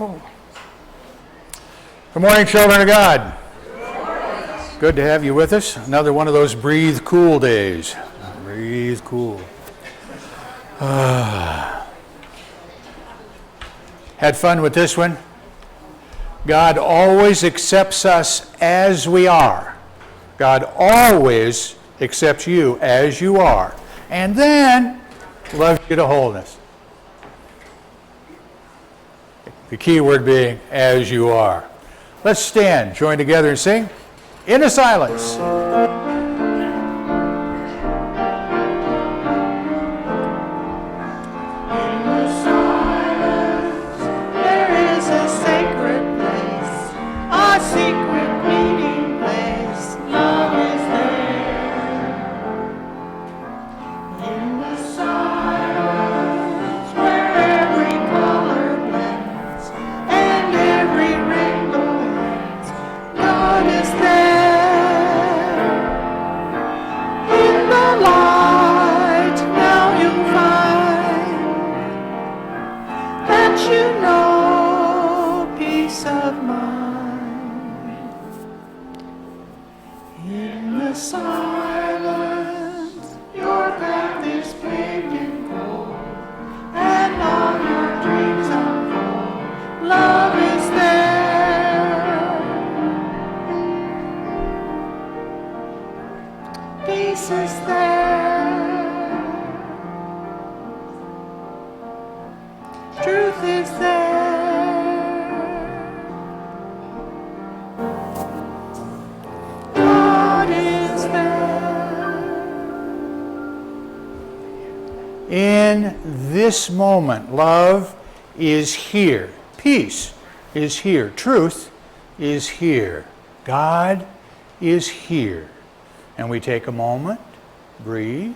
Oh. Good morning, children of God. Good to have you with us. Another one of those breathe cool days. Breathe cool. Had fun with this one? God always accepts us as we are. God always accepts you as you are. And then loves you to wholeness. The key word being as you are. Let's stand, join together and sing In the Silence. In this moment, love is here. Peace is here. Truth is here. God is here. And we take a moment, breathe,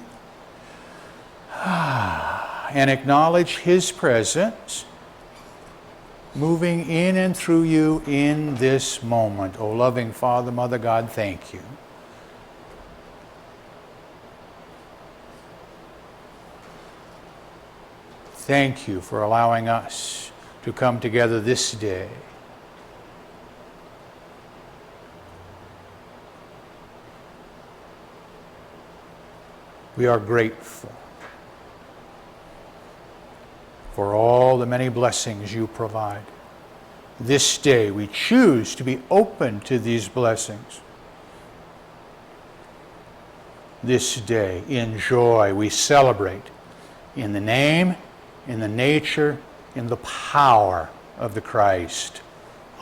and acknowledge His presence moving in and through you in this moment. Oh, loving Father, Mother God, thank you. Thank you for allowing us to come together this day. We are grateful for all the many blessings you provide. This day we choose to be open to these blessings. This day, in joy, we celebrate in the name, in the nature, in the power of the Christ.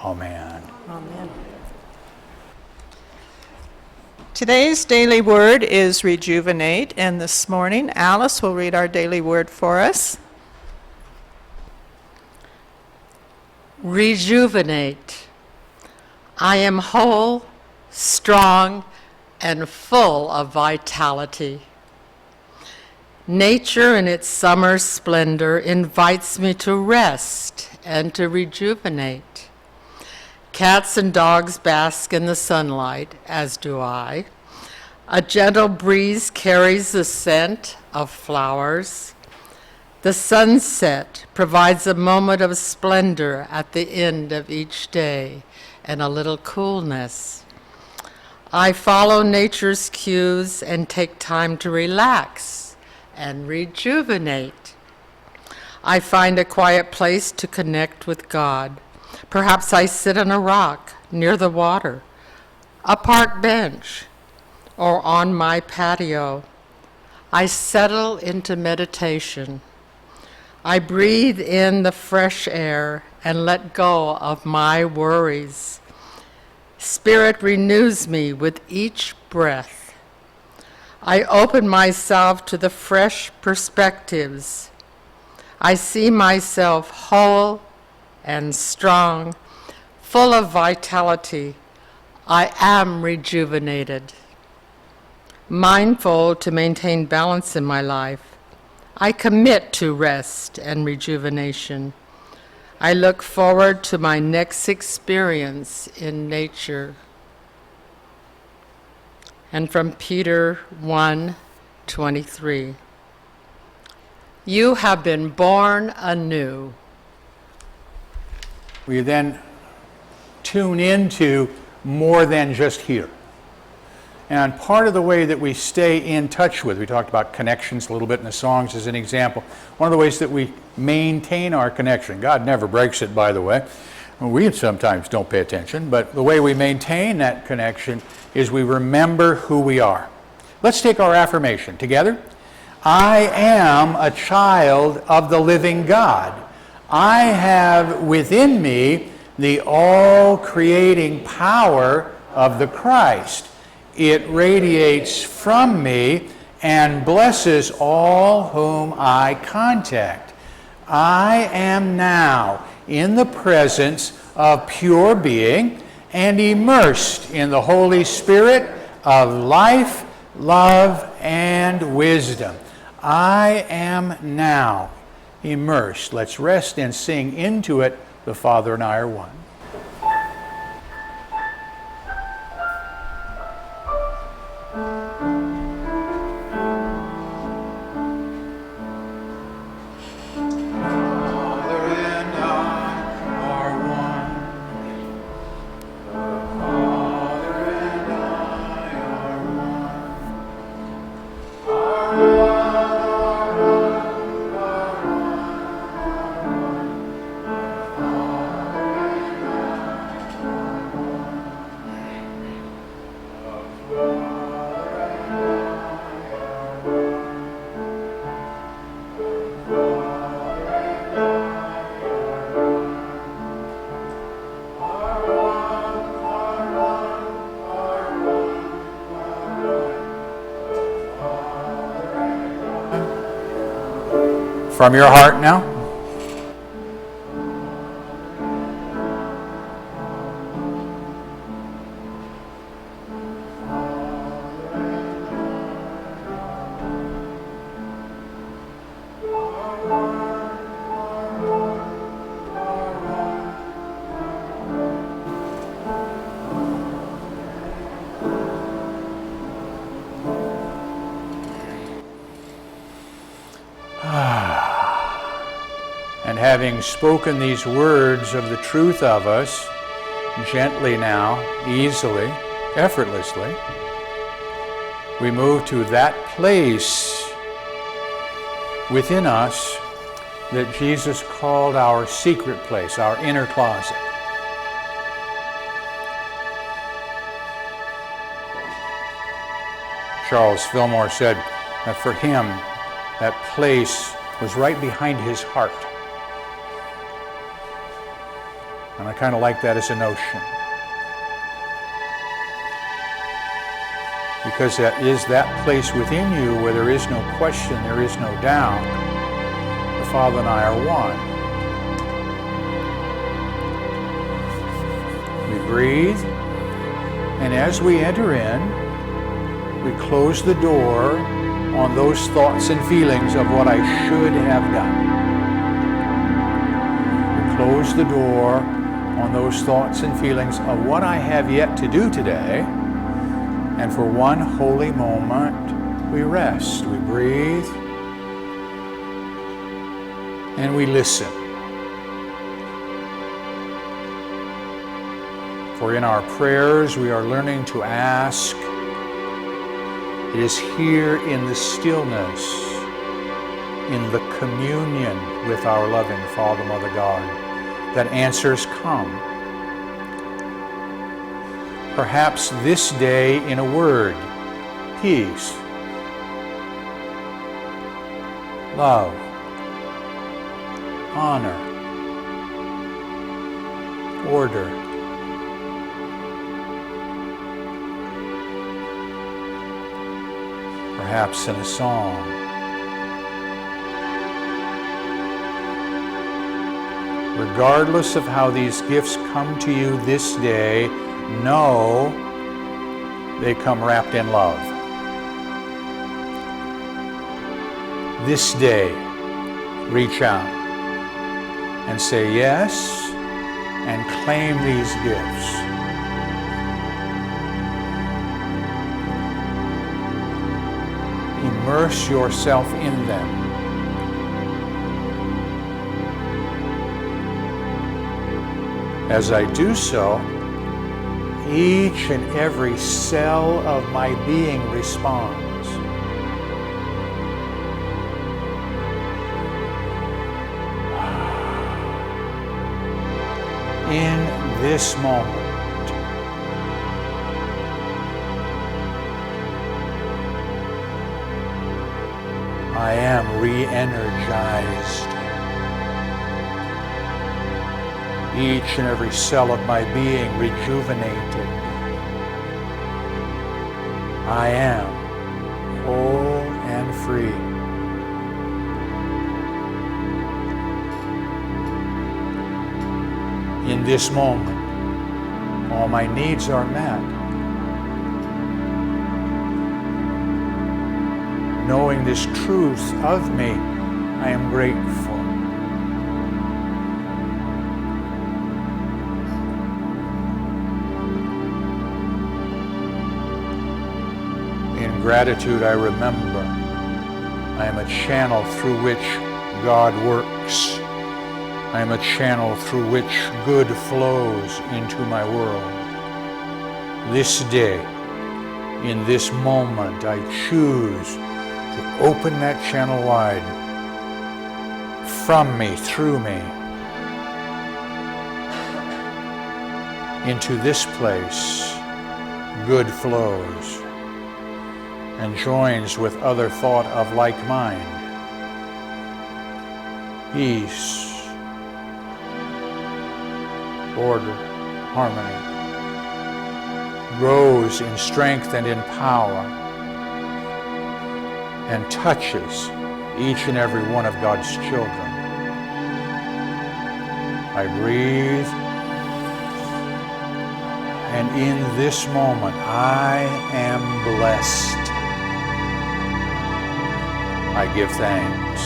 Amen. Amen. Today's daily word is rejuvenate, and this morning Alice will read our daily word for us. Rejuvenate. I am whole, strong, and full of vitality. Nature in its summer splendor invites me to rest and to rejuvenate. Cats and dogs bask in the sunlight, as do I. A gentle breeze carries the scent of flowers. The sunset provides a moment of splendor at the end of each day and a little coolness. I follow nature's cues and take time to relax and rejuvenate. I find a quiet place to connect with God. Perhaps I sit on a rock near the water, a park bench, or on my patio. I settle into meditation. I breathe in the fresh air and let go of my worries. Spirit renews me with each breath. I open myself to the fresh perspectives. I see myself whole and strong, full of vitality. I am rejuvenated. Mindful to maintain balance in my life, I commit to rest and rejuvenation. I look forward to my next experience in nature. And from Peter 1:23, you have been born anew. we then tune into more than just here. And part of the way that we stay in touch with, we talked about connections a little bit in the songs as an example. One of the ways that we maintain our connection, God never breaks it, by the way. We sometimes don't pay attention, but the way we maintain that connection is we remember who we are. Let's take our affirmation together. I am a child of the living God. I have within me the all-creating power of the Christ. It radiates from me and blesses all whom I contact. I am now in the presence of pure being and immersed in the Holy Spirit of life, love, and wisdom. I am now immersed. Let's rest and sing into it. The Father and I are one. From your heart now. And having spoken these words of the truth of us, gently now, easily, effortlessly, we move to that place within us that Jesus called our secret place, our inner closet. Charles Fillmore said that for him, that place was right behind his heart. And I kind of like that as a notion. Because that is that place within you where there is no question, there is no doubt. The Father and I are one. We breathe, and as we enter in, we close the door on those thoughts and feelings of what I should have done. We close the door on those thoughts and feelings of what I have yet to do today, and for one holy moment, we rest, we breathe, and we listen. For in our prayers, we are learning to ask. It is here in the stillness, in the communion with our loving Father, Mother, God, that answers come. Perhaps this day in a word: peace, love, honor, order. Perhaps in a song. Regardless of how these gifts come to you this day, know they come wrapped in love. This day, reach out and say yes and claim these gifts. Immerse yourself in them. As I do so, each and every cell of my being responds. In this moment, I am re-energized. Each and every cell of my being rejuvenated. I am whole and free. In this moment, all my needs are met. Knowing this truth of me, I am grateful. In gratitude, I remember I am a channel through which God works. I am a channel through which good flows into my world. This day, in this moment, I choose to open that channel wide, from me, through me, into this place, good flows and joins with other thought of like mind. Peace, order, harmony, grows in strength and in power, and touches each and every one of God's children. I breathe, and in this moment I am blessed. I give thanks.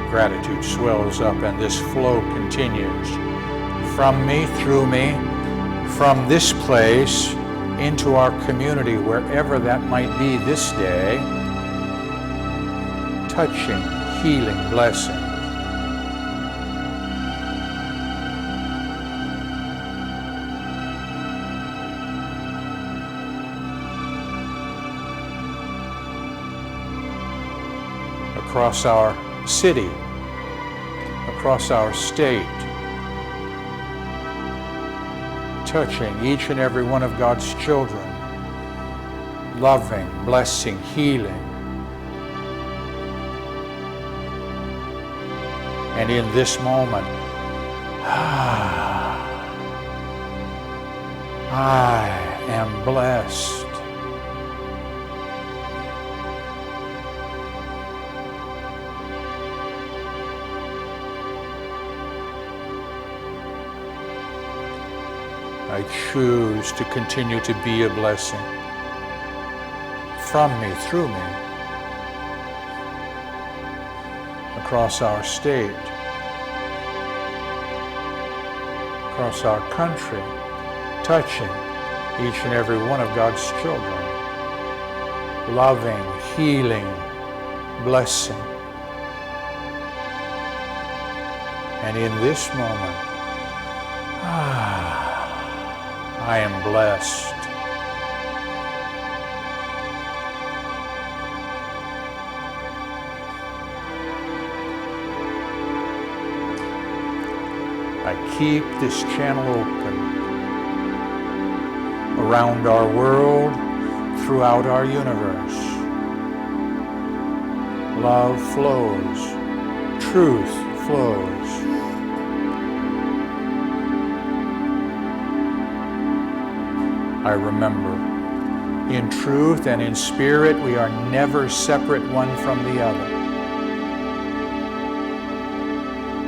Gratitude swells up and this flow continues. From me, through me, from this place into our community, wherever that might be this day, touching, healing, blessing. Across our city, across our state, touching each and every one of God's children, loving, blessing, healing. And in this moment, I am blessed. I choose to continue to be a blessing from me, through me, across our state, across our country, touching each and every one of God's children, loving, healing, blessing. And in this moment, I am blessed. I keep this channel open around our world, throughout our universe. Love flows, truth flows. I remember, in truth and in spirit, we are never separate one from the other.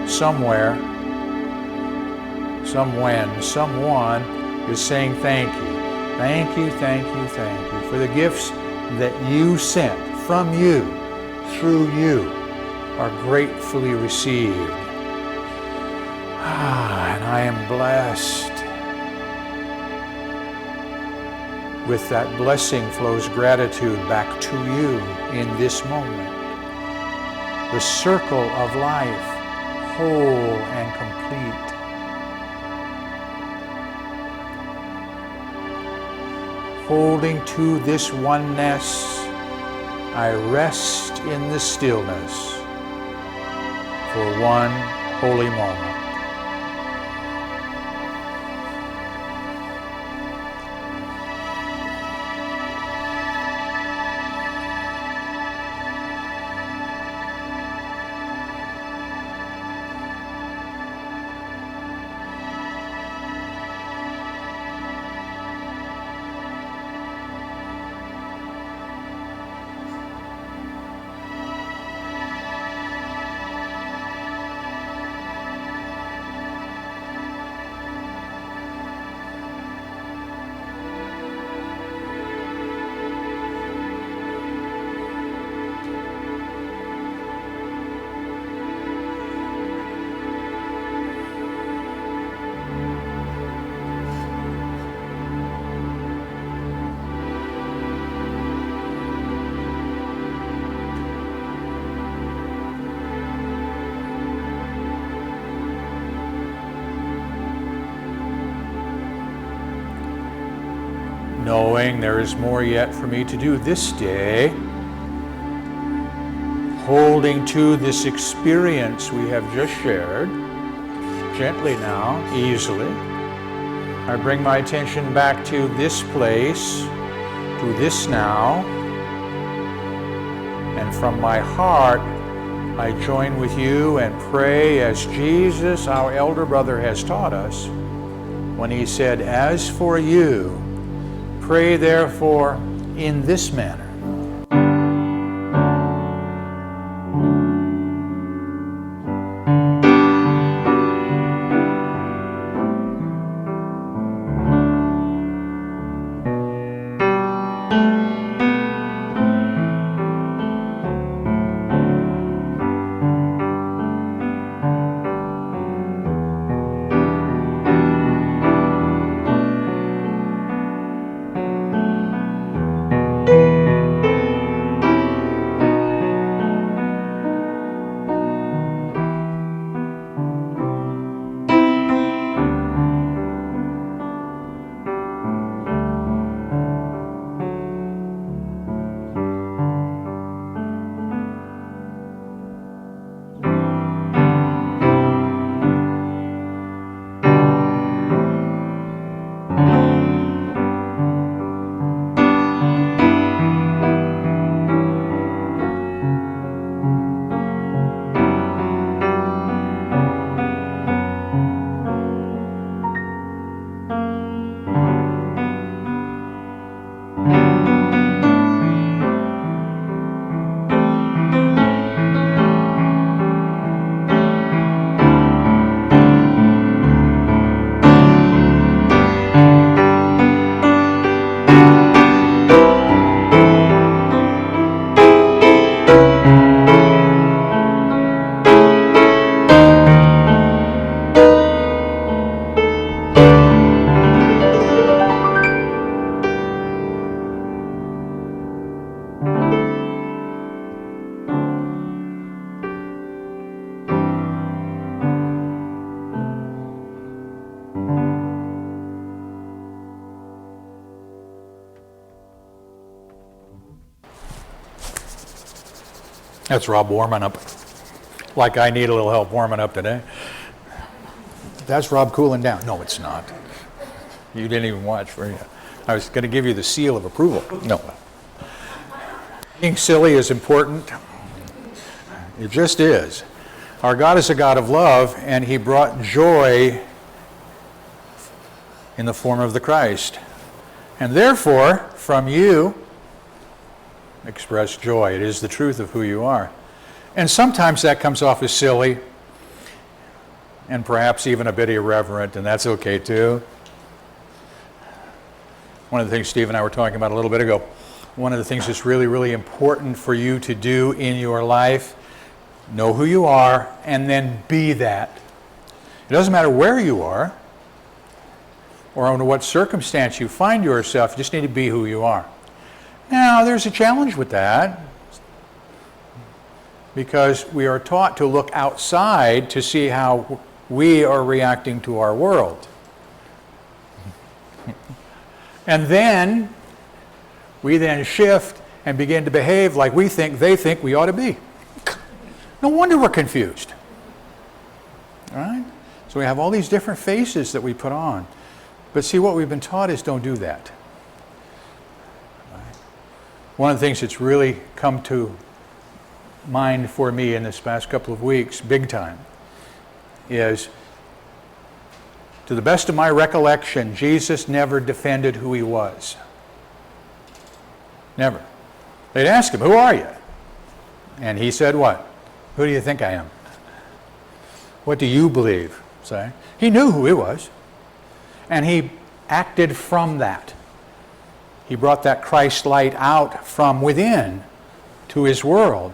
Somewhere, somewhen, someone is saying thank you. Thank you, thank you, thank you for the gifts that you sent from you, through you, are gratefully received. And I am blessed. With that blessing flows gratitude back to you in this moment. The circle of life, whole and complete. Holding to this oneness, I rest in the stillness for one holy moment. Knowing there is more yet for me to do this day, holding to this experience we have just shared, gently now, easily, I bring my attention back to this place, to this now, and from my heart, I join with you and pray as Jesus, our elder brother, has taught us when he said, "As for you, pray therefore in this manner." That's Rob warming up, like I need a little help warming up today. That's Rob cooling down. No, it's not. You didn't even watch, were you? I was going to give you the seal of approval. No. Being silly is important. It just is. Our God is a God of love, and He brought joy in the form of the Christ. And therefore, from you, express joy. It is the truth of who you are. And sometimes that comes off as silly and perhaps even a bit irreverent, and that's okay too. One of the things Steve and I were talking about a little bit ago, one of the things that's really, really important for you to do in your life, know who you are and then be that. It doesn't matter where you are or under what circumstance you find yourself. You just need to be who you are. Now, there's a challenge with that, because we are taught to look outside to see how we are reacting to our world. And then we then shift and begin to behave like we think they think we ought to be. No wonder we're confused. All right? So we have all these different faces that we put on. But see, what we've been taught is don't do that. Right? One of the things that's really come to mind for me in this past couple of weeks, big time, is, to the best of my recollection, Jesus never defended who he was. Never. They'd ask him, who are you? And he said what? Who do you think I am? What do you believe? Say. He knew who he was. And he acted from that. He brought that Christ light out from within to his world.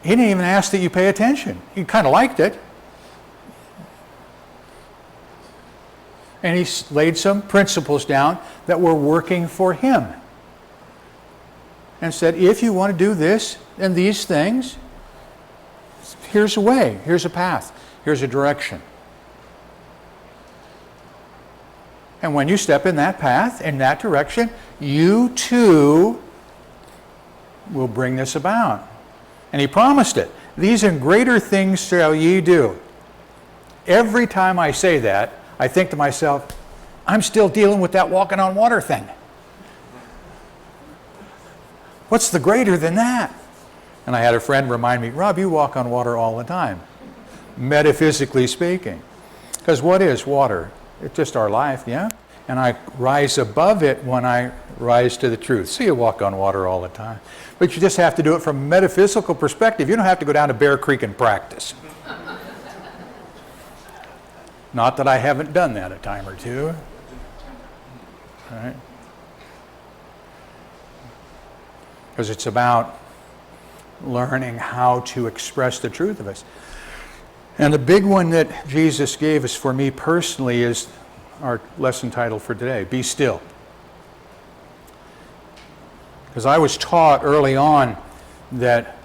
He didn't even ask that you pay attention. He kind of liked it. And he laid some principles down that were working for him. And said, if you want to do this and these things, here's a way, here's a path, here's a direction. And when you step in that path, in that direction, you too will bring this about. And he promised it. These and greater things shall ye do. Every time I say that, I think to myself, I'm still dealing with that walking on water thing. What's the greater than that? And I had a friend remind me, Rob, you walk on water all the time, metaphysically speaking. Because what is water? It's just our life, yeah? And I rise above it when I rise to the truth. So you walk on water all the time. But you just have to do it from a metaphysical perspective. You don't have to go down to Bear Creek and practice. Not that I haven't done that a time or two. All right? Because it's about learning how to express the truth of us. And the big one that Jesus gave us for me personally is our lesson title for today, Be Still. Because I was taught early on that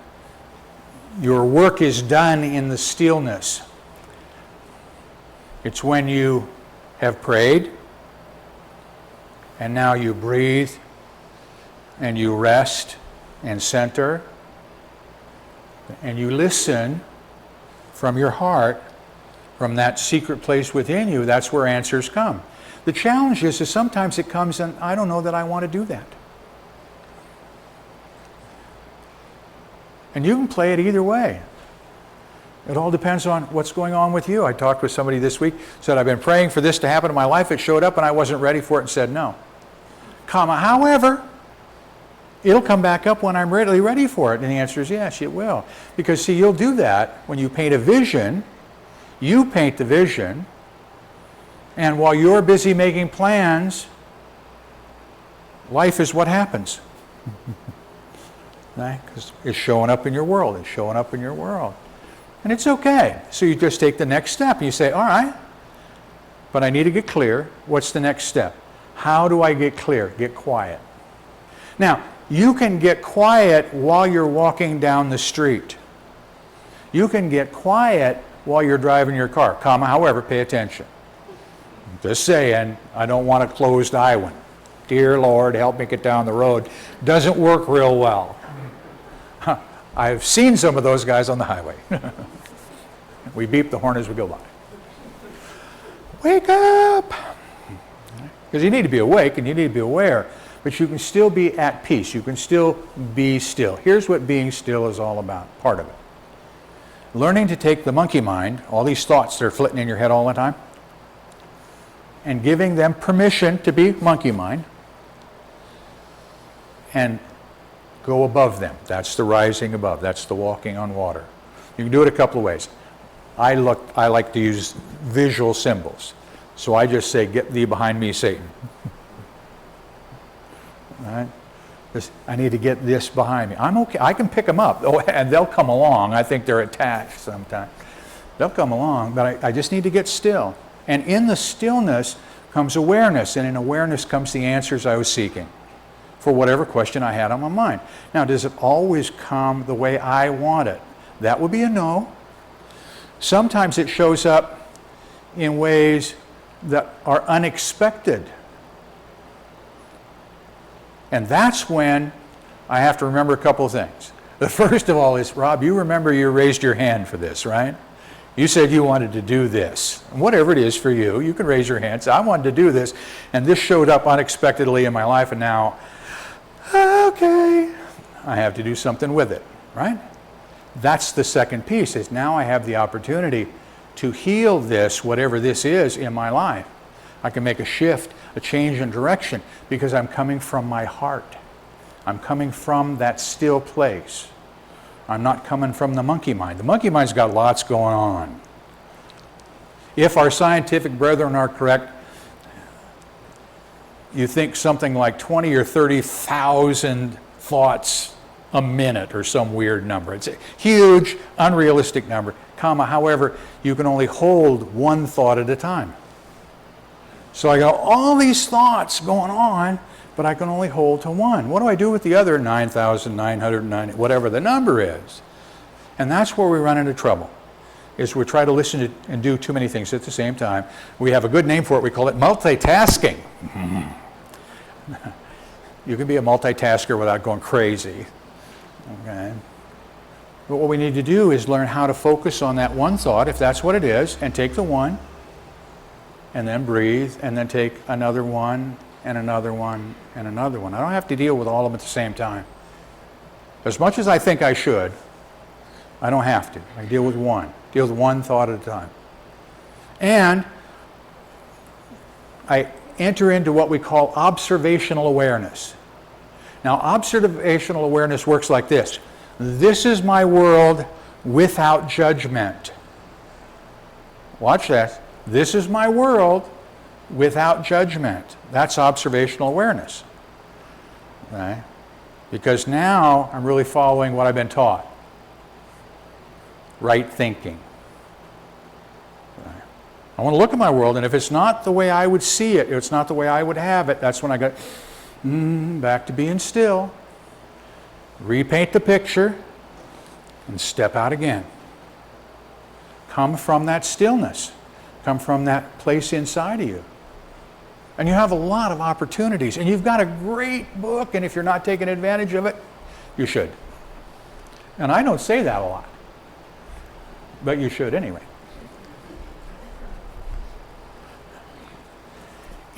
your work is done in the stillness. It's when you have prayed, and now you breathe, and you rest and center, and you listen from your heart, from that secret place within you. That's where answers come. The challenge is sometimes it comes and I don't know that I want to do that. And you can play it either way. It all depends on what's going on with you. I talked with somebody this week, said, I've been praying for this to happen in my life. It showed up and I wasn't ready for it and said no. However, it'll come back up when I'm really ready for it. And the answer is yes, it will. Because see, you'll do that when you paint a vision. You paint the vision. And while you're busy making plans, life is what happens. Right? 'Cause it's showing up in your world. It's showing up in your world. And it's okay. So you just take the next step and you say, all right, but I need to get clear. What's the next step? How do I get clear? Get quiet. Now, you can get quiet while you're walking down the street. You can get quiet while you're driving your car. However, pay attention. Just saying, I don't want a closed eye one. Dear Lord, help me get down the road. Doesn't work real well. I've seen some of those guys on the highway. We beep the horn as we go by. Wake up! Because you need to be awake and you need to be aware, but you can still be at peace. You can still be still. Here's what being still is all about, part of it. Learning to take the monkey mind, all these thoughts that are flitting in your head all the time, and giving them permission to be monkey mind, and go above them. That's the rising above. That's the walking on water. You can do it a couple of ways. I like to use visual symbols. So I just say, get thee behind me, Satan. All right? I need to get this behind me. I'm okay. I can pick them up. Oh, and they'll come along. I think they're attached sometimes. They'll come along, but I just need to get still. And in the stillness, comes awareness, and in awareness comes the answers I was seeking for whatever question I had on my mind. Now, does it always come the way I want it? That would be a no. Sometimes it shows up in ways that are unexpected. And that's when I have to remember a couple of things. The first of all is, Rob, you remember you raised your hand for this, right? You said you wanted to do this. Whatever it is for you, you can raise your hand. Say, I wanted to do this, and this showed up unexpectedly in my life, and now, okay, I have to do something with it, right? That's the second piece, is now I have the opportunity to heal this, whatever this is in my life. I can make a shift, a change in direction, because I'm coming from my heart. I'm coming from that still place. I'm not coming from the monkey mind. The monkey mind's got lots going on. If our scientific brethren are correct, you think something like 20 or 30,000 thoughts a minute or some weird number. It's a huge, unrealistic number, however, you can only hold one thought at a time. So I got all these thoughts going on, but I can only hold to one. What do I do with the other 9,990, whatever the number is? And that's where we run into trouble, is we try to listen to and do too many things at the same time. We have a good name for it. We call it multitasking. You can be a multitasker without going crazy. Okay? But what we need to do is learn how to focus on that one thought, if that's what it is, and take the one, and then breathe, and then take another one, and another one, and another one. I don't have to deal with all of them at the same time. As much as I think I should, I don't have to. I deal with one thought at a time. And I enter into what we call observational awareness. Now, observational awareness works like this. This is my world without judgment. Watch that. This is my world without judgment. That's observational awareness. Okay? Because now I'm really following what I've been taught. Right thinking. Okay? I want to look at my world, and if it's not the way I would see it, if it's not the way I would have it, that's when I go, back to being still. Repaint the picture, and step out again. Come from that stillness. Come from that place inside of you. And you have a lot of opportunities. And you've got a great book, and if you're not taking advantage of it, you should. And I don't say that a lot. But you should anyway.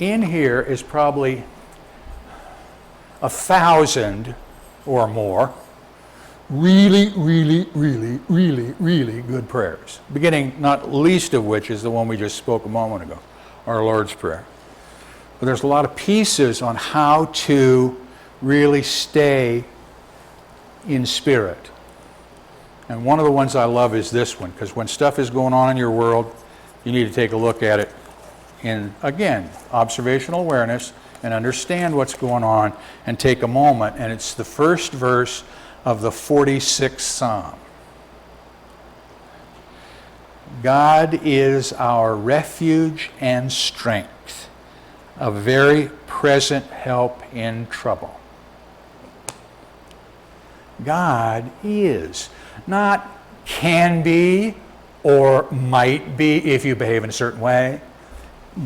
In here is probably 1,000 or more really, really, really, really, really good prayers. Beginning not least of which is the one we just spoke a moment ago, our Lord's Prayer. But there's a lot of pieces on how to really stay in spirit. And one of the ones I love is this one, because when stuff is going on in your world, you need to take a look at it in, again, observational awareness, and understand what's going on, and take a moment. And it's the first verse of the 46th Psalm. God is our refuge and strength, a very present help in trouble. God is, not can be or might be if you behave in a certain way.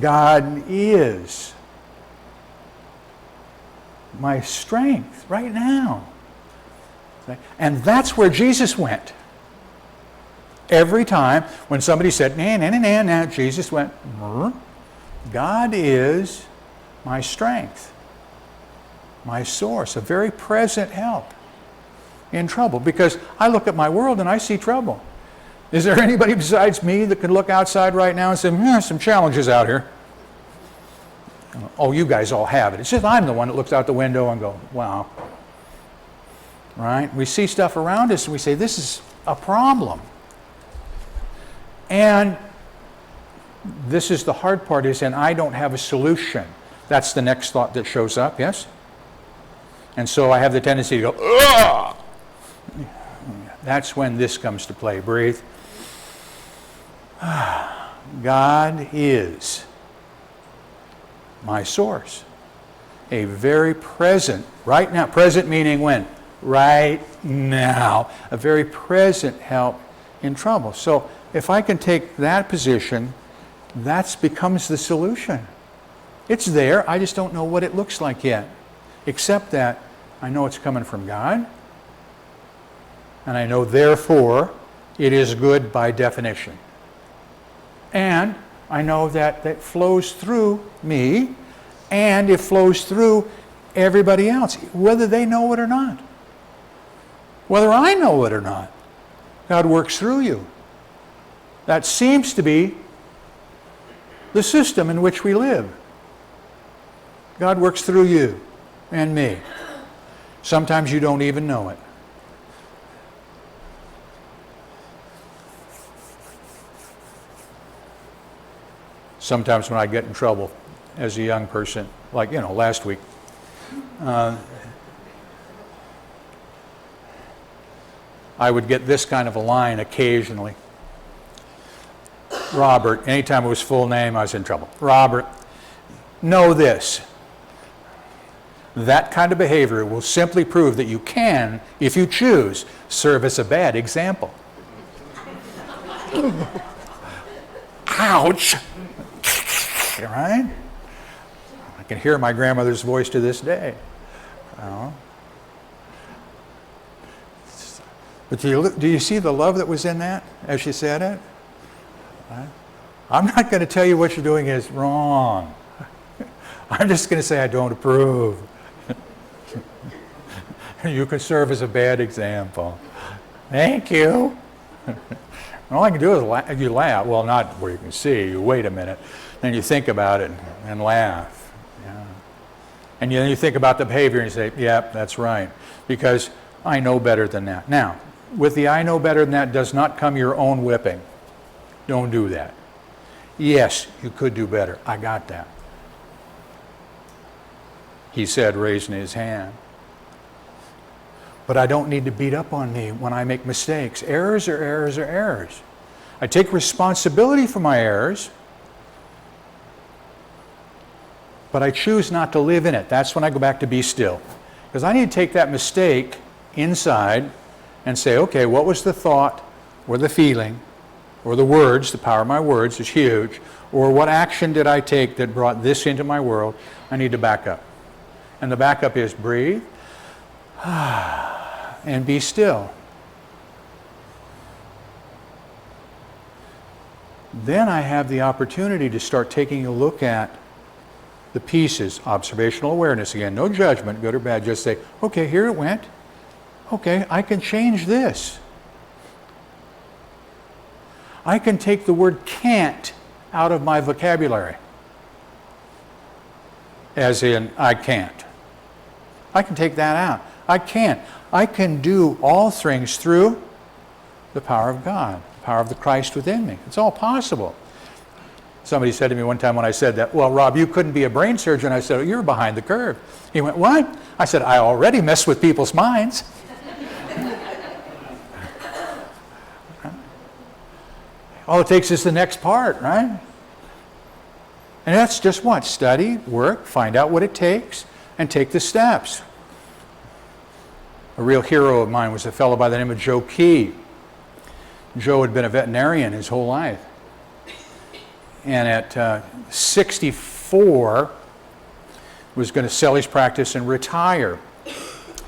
God is my strength right now. And that's where Jesus went. Every time when somebody said, nah, Jesus went, God is my strength, my source, a very present help in trouble. Because I look at my world and I see trouble. Is there anybody besides me that can look outside right now and say, there's some challenges out here? Oh, you guys all have it. It's just I'm the one that looks out the window and go, wow. Right? We see stuff around us and we say, this is a problem. And this is the hard part, is, and I don't have a solution. That's the next thought that shows up, yes? And so I have the tendency to go, ugh! That's when this comes to play. Breathe. God is my source. A very present, right now, present meaning when? Right now. A very present help in trouble. So if I can take that position, that becomes the solution. It's there, I just don't know what it looks like yet. Except that I know it's coming from God, and I know therefore it is good by definition. And I know that that flows through me, and it flows through everybody else, whether they know it or not. Whether I know it or not, God works through you. That seems to be the system in which we live. God works through you and me. Sometimes you don't even know it. Sometimes when I get in trouble as a young person, like, last week, I would get this kind of a line occasionally. Robert, anytime it was full name, I was in trouble. Robert, know this. That kind of behavior will simply prove that you can, if you choose, serve as a bad example. Ouch! Right? I can hear my grandmother's voice to this day. But do you see the love that was in that as she said it? I'm not going to tell you what you're doing is wrong. I'm just going to say I don't approve. You can serve as a bad example. Thank you. All I can do is you laugh. Well, not where you can see. You wait a minute. Then you think about it and laugh. Yeah. And then you think about the behavior and you say, yep, that's right. Because I know better than that. Now, with the I know better than that does not come your own whipping. Don't do that. Yes, you could do better. I got that. He said, raising his hand. But I don't need to beat up on me when I make mistakes. Errors are errors are errors. I take responsibility for my errors, but I choose not to live in it. That's when I go back to be still. Because I need to take that mistake inside and say, okay, what was the thought or the feeling or the words? The power of my words is huge. Or what action did I take that brought this into my world? I need to back up. And the backup is breathe and be still. Then I have the opportunity to start taking a look at the pieces. Observational awareness again, no judgment, good or bad. Just say, okay, here it went. Okay, I can change this. I can take the word can't out of my vocabulary. As in, I can't. I can take that out. I can't. I can do all things through the power of God, the power of the Christ within me. It's all possible. Somebody said to me one time when I said that, well, Rob, you couldn't be a brain surgeon. I said, oh, you're behind the curve. He went, what? I said, I already mess with people's minds. All it takes is the next part, right? And that's just what? Study, work, find out what it takes, and take the steps. A real hero of mine was a fellow by the name of Joe Key. Joe had been a veterinarian his whole life. And at 64, was going to sell his practice and retire.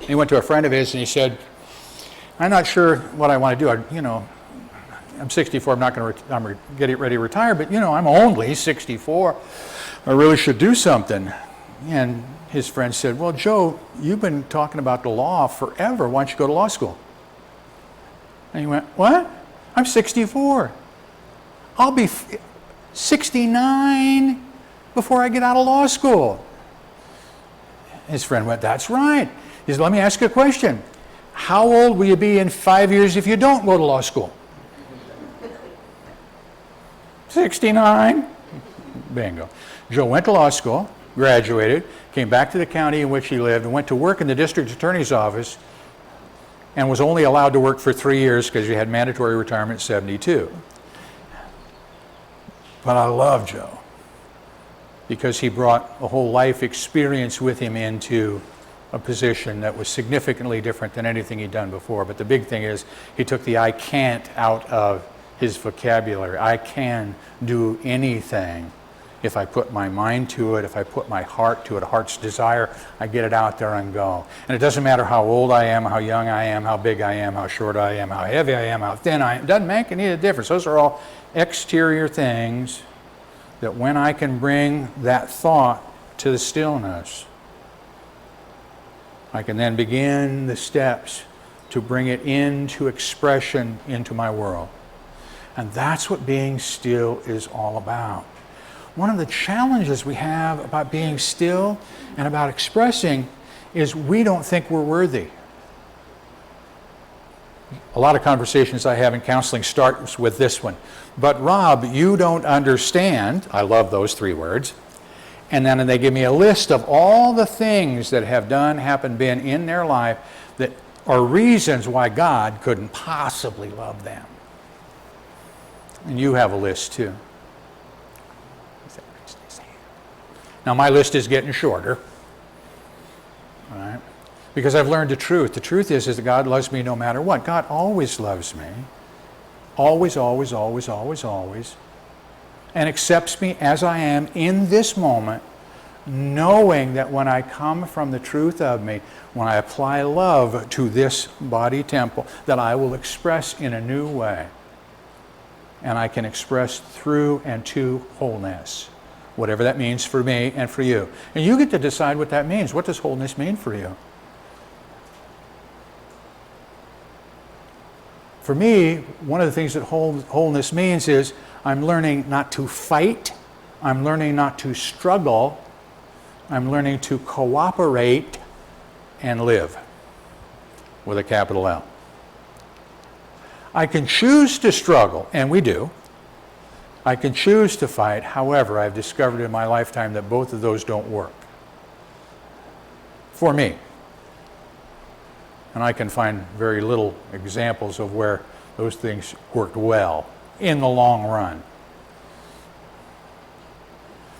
He went to a friend of his and he said, I'm not sure what I want to do. I'm 64, I'm not going to, I'm getting ready to retire, but I'm only 64. I really should do something. And his friend said, well, Joe, you've been talking about the law forever. Why don't you go to law school? And he went, what? I'm 64. I'll be 69 before I get out of law school. His friend went, that's right. He said, let me ask you a question. How old will you be in 5 years if you don't go to law school? 69. Bingo. Joe went to law school, graduated, came back to the county in which he lived, and went to work in the district attorney's office, and was only allowed to work for 3 years because you had mandatory retirement at 72. But I love Joe because he brought a whole life experience with him into a position that was significantly different than anything he'd done before. But the big thing is he took the I can't out of his vocabulary. I can do anything if I put my mind to it, if I put my heart to it, a heart's desire, I get it out there and go. And it doesn't matter how old I am, how young I am, how big I am, how short I am, how heavy I am, how thin I am. It doesn't make any difference. Those are all exterior things that when I can bring that thought to the stillness, I can then begin the steps to bring it into expression into my world. And that's what being still is all about. One of the challenges we have about being still and about expressing is we don't think we're worthy. A lot of conversations I have in counseling start with this one. But Rob, you don't understand. I love those 3 words. And then they give me a list of all the things that have done, happened, been in their life that are reasons why God couldn't possibly love them. And you have a list too. Now my list is getting shorter, all right? Because I've learned the truth. The truth is that God loves me no matter what. God always loves me. Always, always, always, always, always. And accepts me as I am in this moment, knowing that when I come from the truth of me, when I apply love to this body temple, that I will express in a new way. And I can express through and to wholeness. Whatever that means for me and for you. And you get to decide what that means. What does wholeness mean for you? For me, one of the things that wholeness means is I'm learning not to fight. I'm learning not to struggle. I'm learning to cooperate and live with a capital L. I can choose to struggle, and we do. I can choose to fight. However, I've discovered in my lifetime that both of those don't work for me. And I can find very little examples of where those things worked well in the long run.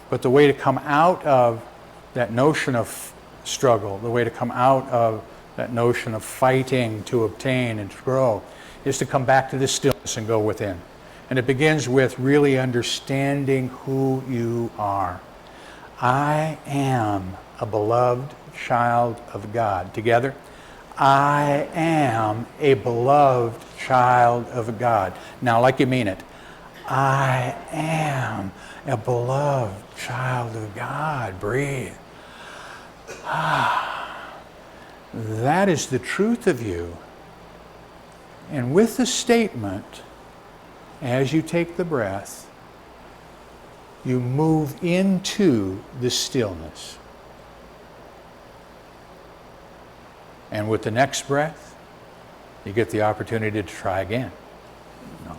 But the way to come out of that notion of struggle, the way to come out of that notion of fighting to obtain and to grow, is to come back to this stillness and go within. And it begins with really understanding who you are. I am a beloved child of God. Together, I am a beloved child of God. Now, like you mean it. I am a beloved child of God. Breathe. That is the truth of you. And with the statement, as you take the breath, you move into the stillness. And with the next breath, you get the opportunity to try again. No.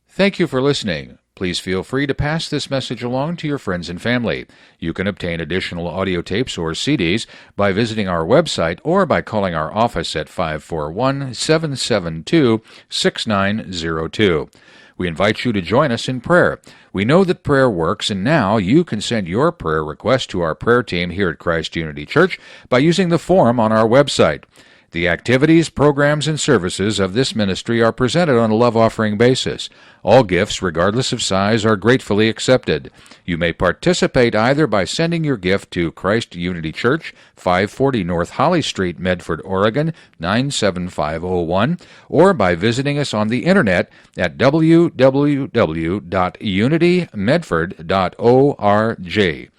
Thank you for listening. Please feel free to pass this message along to your friends and family. You can obtain additional audio tapes or CDs by visiting our website or by calling our office at 541-772-6902. We invite you to join us in prayer. We know that prayer works, and now you can send your prayer request to our prayer team here at Christ Unity Church by using the form on our website. The activities, programs, and services of this ministry are presented on a love offering basis. All gifts, regardless of size, are gratefully accepted. You may participate either by sending your gift to Christ Unity Church, 540 North Holly Street, Medford, Oregon, 97501, or by visiting us on the internet at www.unitymedford.org.